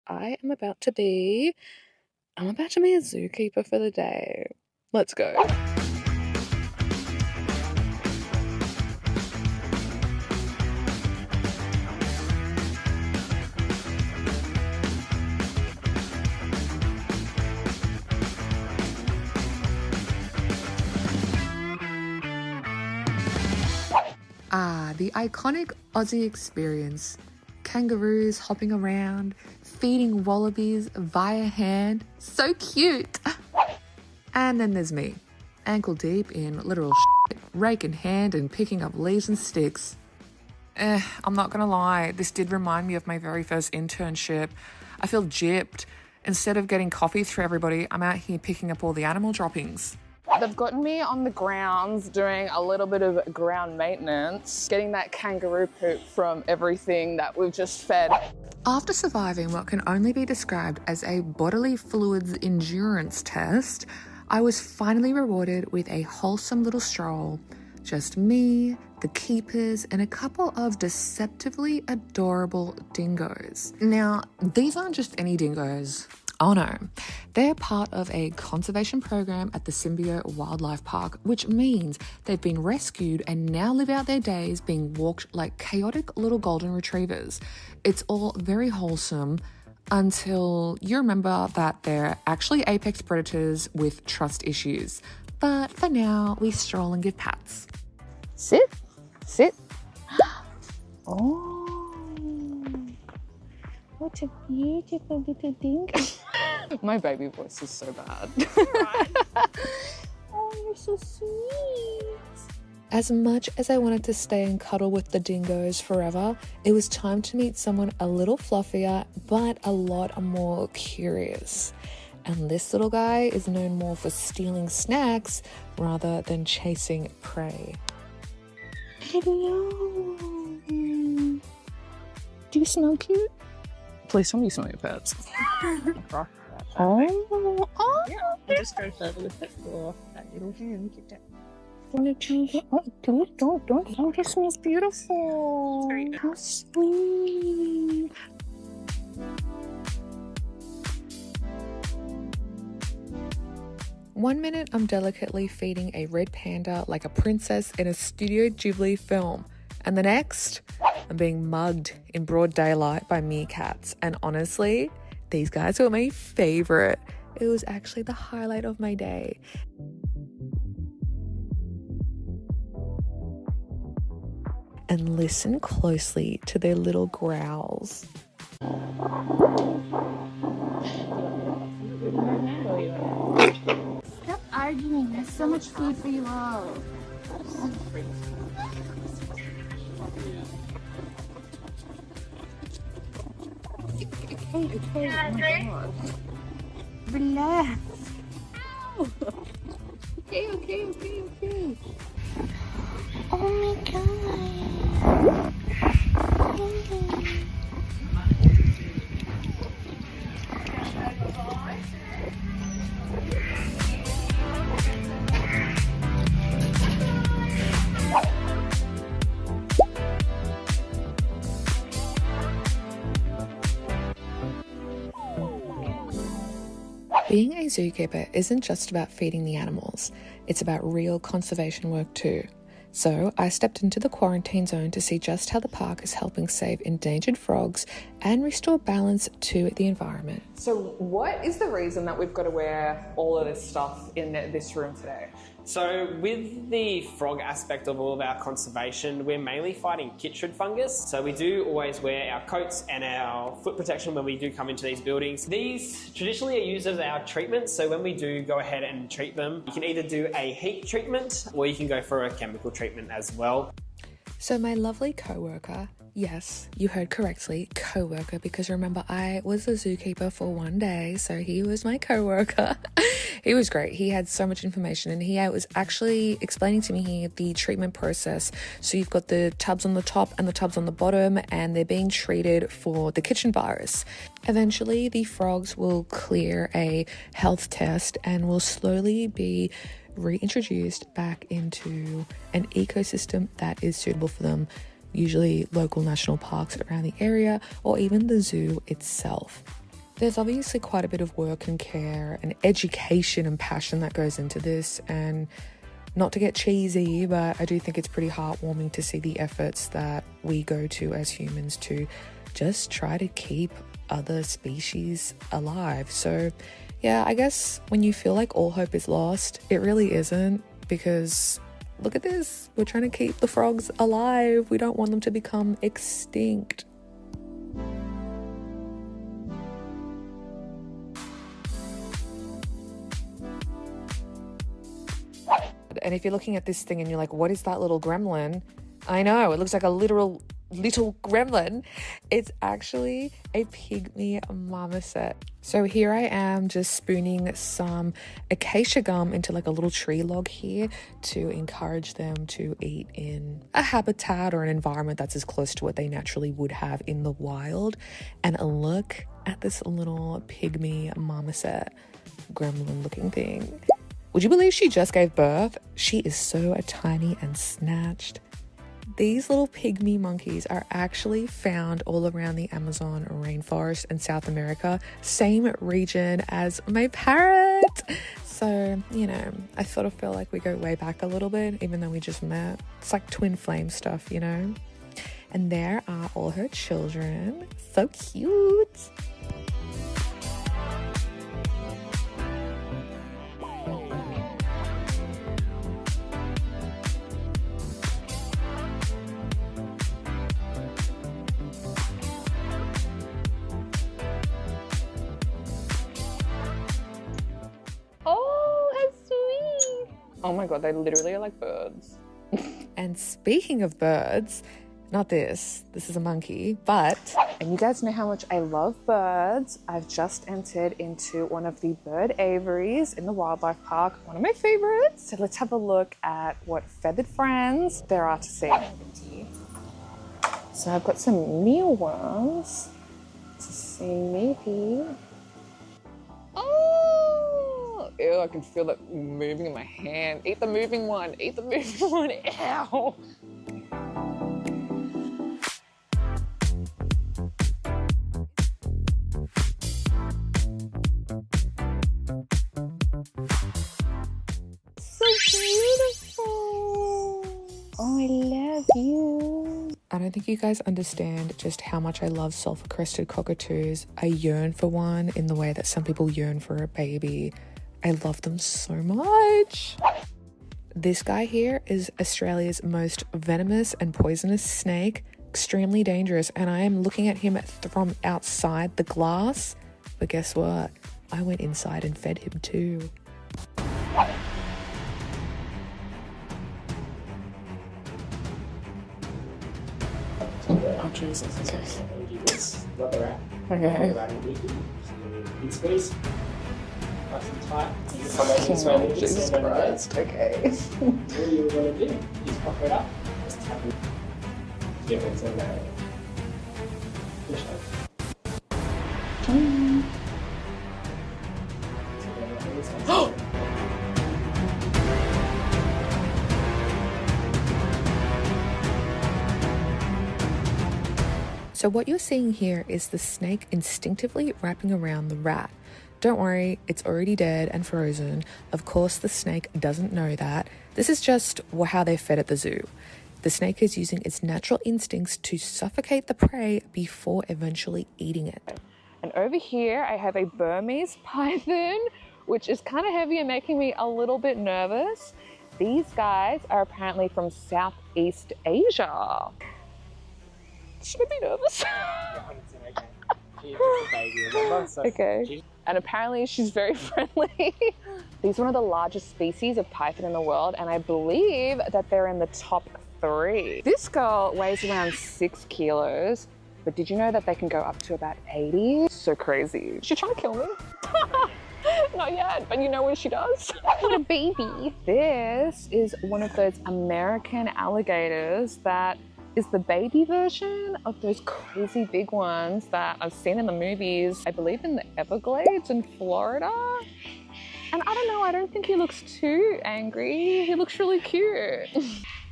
I'm about to be a zookeeper for the day. Let's go. The iconic Aussie experience. Kangaroos hopping around, feeding wallabies via hand. So cute! And then there's me, ankle deep in literal shit, rake in hand and picking up leaves and sticks. I'm not gonna lie, this did remind me of my very first internship. I feel gypped. Instead of getting coffee through everybody, I'm out here picking up all the animal droppings. They've gotten me on the grounds doing a little bit of ground maintenance, getting that kangaroo poop from everything that we've just fed. After surviving what can only be described as a bodily fluids endurance test, I was finally rewarded with a wholesome little stroll. Just me, the keepers, and a couple of deceptively adorable dingoes. Now, these aren't just any dingoes. Oh no, they're part of a conservation program at the Symbio Wildlife Park, which means they've been rescued and now live out their days being walked like chaotic little golden retrievers. It's all very wholesome until you remember that they're actually apex predators with trust issues. But for now, we stroll and give pats. Sit, sit. Oh, what a beautiful little dingo. My baby voice is so bad. Oh, you're so sweet. As much as I wanted to stay and cuddle with the dingoes forever, it was time to meet someone a little fluffier, but a lot more curious. And this little guy is known more for stealing snacks rather than chasing prey. Hello. Do you smell cute? Please tell me you smell your pets. Oh, yeah. I just scratched over the pet for that little hand. Don't. It smells beautiful. How sweet. One minute, I'm delicately feeding a red panda like a princess in a Studio Ghibli film. And the next, I'm being mugged in broad daylight by meerkats. And honestly, these guys were my favorite. It was actually the highlight of my day. And listen closely to their little growls. Stop arguing. There's so much food for you all. Okay. Oh my God. Relax. Ow. Okay. Oh my God. Being a zookeeper isn't just about feeding the animals, it's about real conservation work too. So I stepped into the quarantine zone to see just how the park is helping save endangered frogs and restore balance to the environment. So what is the reason that we've got to wear all of this stuff in this room today? So with the frog aspect of all of our conservation, we're mainly fighting chytrid fungus. So we do always wear our coats and our foot protection when we do come into these buildings. These traditionally are used as our treatment. So when we do go ahead and treat them, you can either do a heat treatment or you can go for a chemical treatment as well. So my lovely co-worker, yes, you heard correctly, co-worker, because remember I was a zookeeper for one day, so he was my co-worker. He was great. He had so much information and he was actually explaining to me here the treatment process. So you've got the tubs on the top and the tubs on the bottom and they're being treated for the kitchen virus. Eventually the frogs will clear a health test and will slowly be reintroduced back into an ecosystem that is suitable for them, usually local national parks around the area or even the zoo itself. There's obviously quite a bit of work and care and education and passion that goes into this, and not to get cheesy, but I do think it's pretty heartwarming to see the efforts that we go to as humans to just try to keep other species alive. So yeah, I guess when you feel like all hope is lost, it really isn't, because look at this. We're trying to keep the frogs alive. We don't want them to become extinct. And if you're looking at this thing and you're like, what is that little gremlin? I know, it looks like a literal little gremlin. It's actually a pygmy marmoset. So here I am just spooning some acacia gum into like a little tree log here to encourage them to eat in a habitat or an environment that's as close to what they naturally would have in the wild. And look at this little pygmy marmoset gremlin looking thing. Would you believe she just gave birth? She is so tiny and snatched. These little pygmy monkeys are actually found all around the Amazon rainforest in South America, same region as my parrot. So, you know, I sort of feel like we go way back a little bit, even though we just met. It's like twin flame stuff, you know? And there are all her children. So cute. Oh my god, they literally are like birds. And speaking of birds, not this is a monkey, but... And you guys know how much I love birds. I've just entered into one of the bird aviaries in the wildlife park, one of my favorites. So let's have a look at what feathered friends there are to see. So I've got some mealworms to see maybe. Oh, ew, I can feel it moving in my hand. Eat the moving one, eat the moving one, ew. So beautiful. Oh, I love you. I don't think you guys understand just how much I love sulfur-crested cockatoos. I yearn for one in the way that some people yearn for a baby. I love them so much. This guy here is Australia's most venomous and poisonous snake, extremely dangerous, and I am looking at him from outside the glass. But guess what? I went inside and fed him too. Oh, Jesus, okay. Not the rat. Okay. Big squeeze. Nice and tight. Oh, Jesus Christ, okay. All you're going to do is pop it up, just tap it. Give it to that. Push up. Oh! So what you're seeing here is the snake instinctively wrapping around the rat. Don't worry, it's already dead and frozen. Of course, the snake doesn't know that. This is just how they're fed at the zoo. The snake is using its natural instincts to suffocate the prey before eventually eating it. And over here, I have a Burmese python, which is kind of heavy and making me a little bit nervous. These guys are apparently from Southeast Asia. Should I be nervous? Okay. And apparently she's very friendly. These are one of the largest species of python in the world, and I believe that they're in the top 3. This girl weighs around 6 kilos, but did you know that they can go up to about 80? So crazy. Is she trying to kill me? Not yet, but you know when she does. What a baby. This is one of those American alligators that is the baby version of those crazy big ones that I've seen in the movies, I believe in the Everglades in Florida. And I don't know, I don't think he looks too angry. He looks really cute.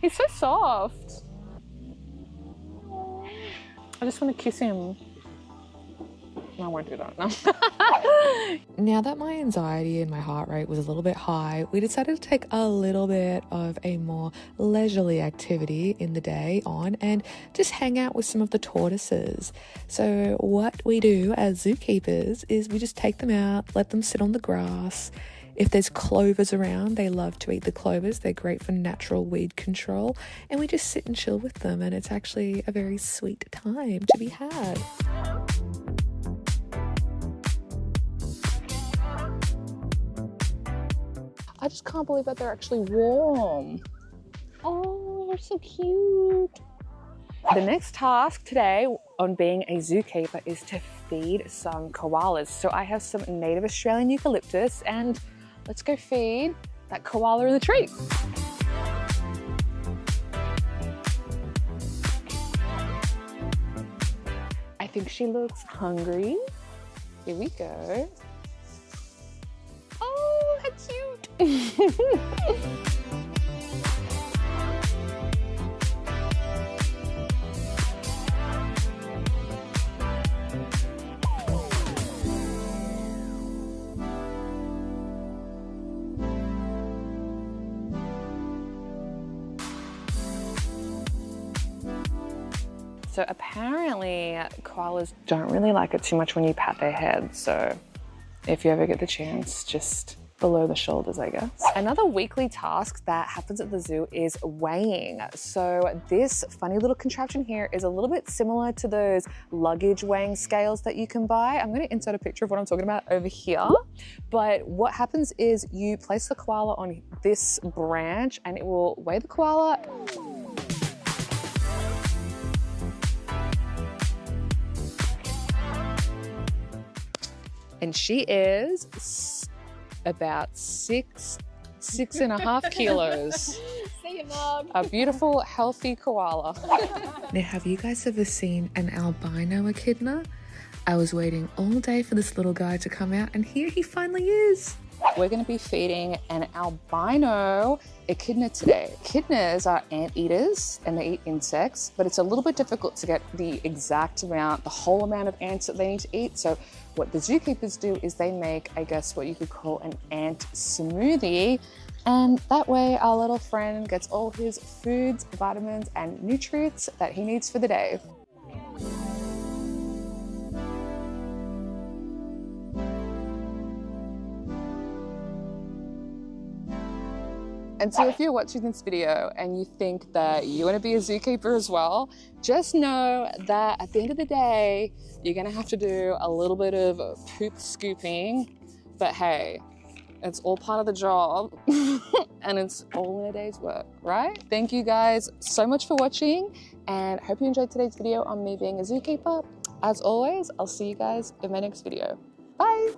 He's so soft. I just want to kiss him. I won't do that. No. Now that my anxiety and my heart rate was a little bit high, we decided to take a little bit of a more leisurely activity in the day on and just hang out with some of the tortoises. So what we do as zookeepers is we just take them out, let them sit on the grass. If there's clovers around, they love to eat the clovers. They're great for natural weed control. And we just sit and chill with them, and it's actually a very sweet time to be had. I just can't believe that they're actually warm. Oh, they're so cute. The next task today on being a zookeeper is to feed some koalas. So I have some native Australian eucalyptus and let's go feed that koala in the tree. I think she looks hungry. Here we go. Oh, how cute. So apparently koalas don't really like it too much when you pat their head. So if you ever get the chance, just below the shoulders, I guess. Another weekly task that happens at the zoo is weighing. So this funny little contraption here is a little bit similar to those luggage weighing scales that you can buy. I'm going to insert a picture of what I'm talking about over here. But what happens is you place the koala on this branch and it will weigh the koala. And she is about 6.5 kilos. See you, Mom. A beautiful, healthy koala. Now, have you guys ever seen an albino echidna? I was waiting all day for this little guy to come out, and here he finally is. We're going to be feeding an albino echidna today. Echidnas are anteaters and they eat insects, but it's a little bit difficult to get the exact amount, the whole amount of ants that they need to eat. So what the zookeepers do is they make, I guess, what you could call an ant smoothie. And that way our little friend gets all his foods, vitamins, and nutrients that he needs for the day. And so if you're watching this video and you think that you want to be a zookeeper as well, just know that at the end of the day, you're going to have to do a little bit of poop scooping. But hey, it's all part of the job and it's all in a day's work, right? Thank you guys so much for watching and hope you enjoyed today's video on me being a zookeeper. As always, I'll see you guys in my next video. Bye.